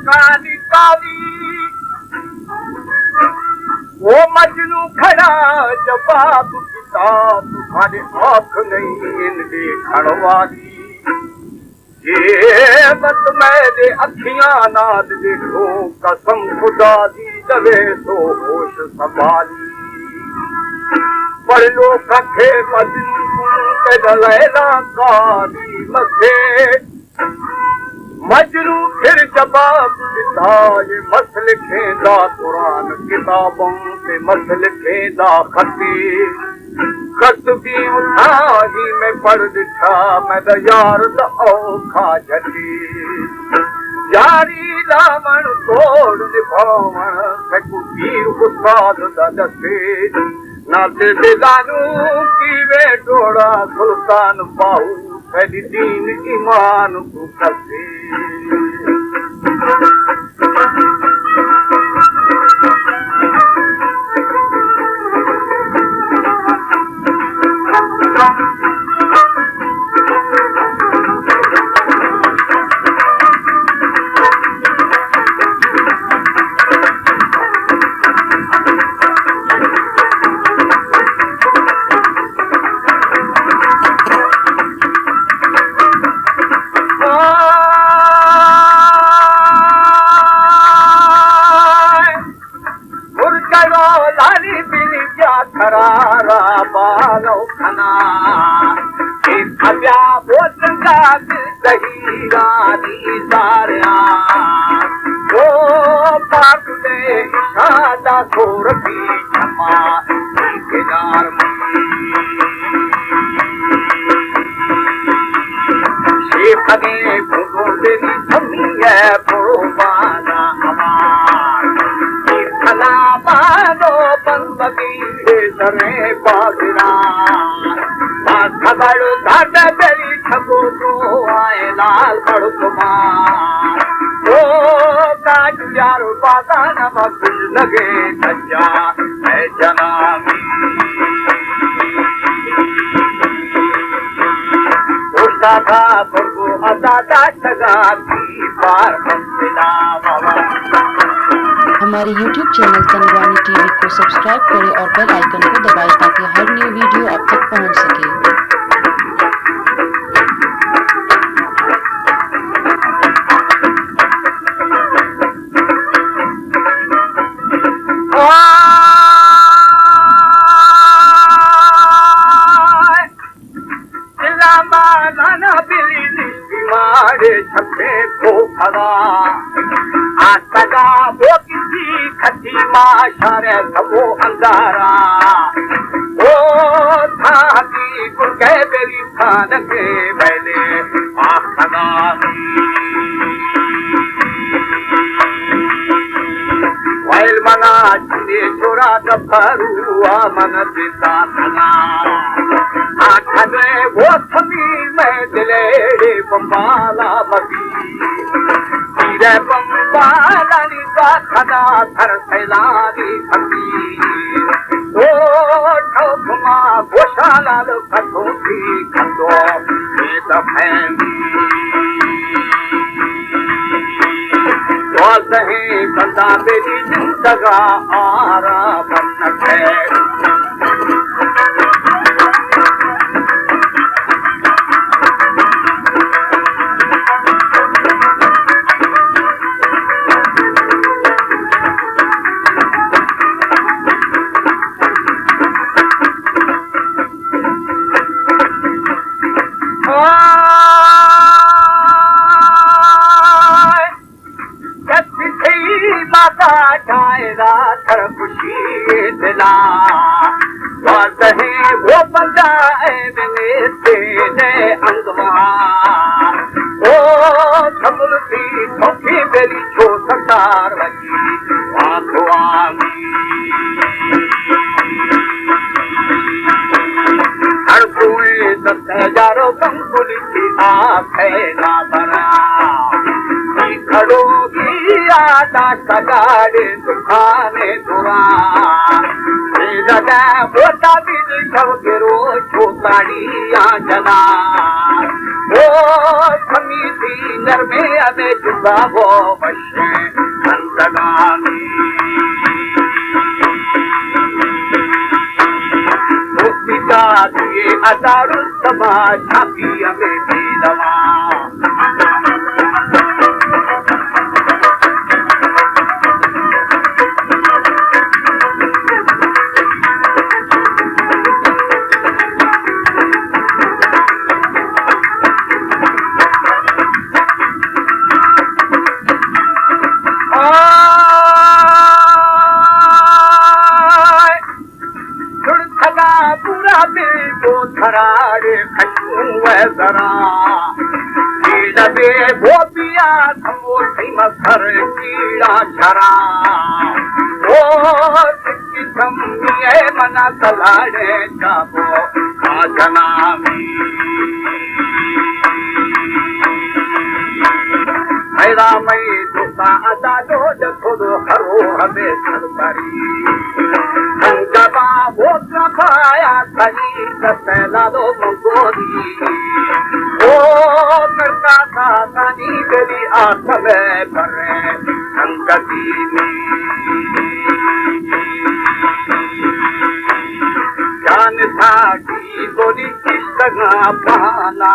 काली काली वो मजनू खड़ा जवाब किताब तुम्हारे हाथ नहीं इनके खड़वाली ये बस मेरे अखियां नाद देखो कसम खुदा दी दवे तो होश संभाली पढ़ लो कथे मजनू लैला काली मथे मजनू फिर जवाब दिता ये मसल खेदा कुरान किताबों से मसल खेदा खती कतबी उठाही में पढ़ दिठा मैं द यार द औखा झटी यारी लावण तोड़ निभावण से कुटीर उस्ताद द दसे नाते बेगानू की वे डोड़ा सुल्तान बाहू फैली दीन ईमान को कसे खरारा बालो खना खब्या बोतगा दही रानी सारिया वो पाक में इशादा छोर भी क्षमा किनार शेख ने भूगो तेरी थमी है पुरबाना हमार खना मानो बंदगी सरे बाजरा खबर घाट तेरी ठगो तो आए लाल बड़ कुमार ओ काट यारो बागान मकुल लगे सज्जा है जनामी उठा था बरगो अदादा ठगा की बार मंजिला बाबा। हमारे YouTube चैनल संगवानी टीवी को सब्सक्राइब करें और बेल आइकन को दबाएं ताकि हर न्यू वीडियो आप तक पहुंच सके। माशारे सबो अंधारा ओ थाकी गुरके बेरी खान के बैले आखना वाइल मना चिने छोरा दफरुआ मन दिता थना आखने वो थमी में दिले बम्बाला बगी रे बम्बाला निका खदा थर सैलानी फकी ओ ठोकमा गोशाला कठोती खदो ये दफेंदी तो सही बंदा बेरी जिंदगा आरा बन है वो बंदा तेरे अंगवा ओ समृद्धि ठोकी मेरी छो सतार लगी आखवामी हर कोई 10,000 बंगुली की आँख है ना बना खड़ोगी आटा सगाड़े दुखाने दुआ मोटा भी सब गिरो छोटाड़िया जना समीती नरमे में जुदा वो बशे अंतगामी मुस्तिका दिए अदारुल सभा छापी हमें दवा पूरा दिल को थराड़े खशूं जरा लबे भोपिया समोसी मसर कीड़ा झरा ओ सिक्की थमिए मना तलाड़े जाबो आजनामी मेरा मई दुसा अदा डोड थोड़ो हरो हमें सरकारी संगबा भोग पाया सही सैला दो मंगोरी ओ करता था नानी तेरी आंख में भरे संगति में जान था कि गोरी किस तरह पाना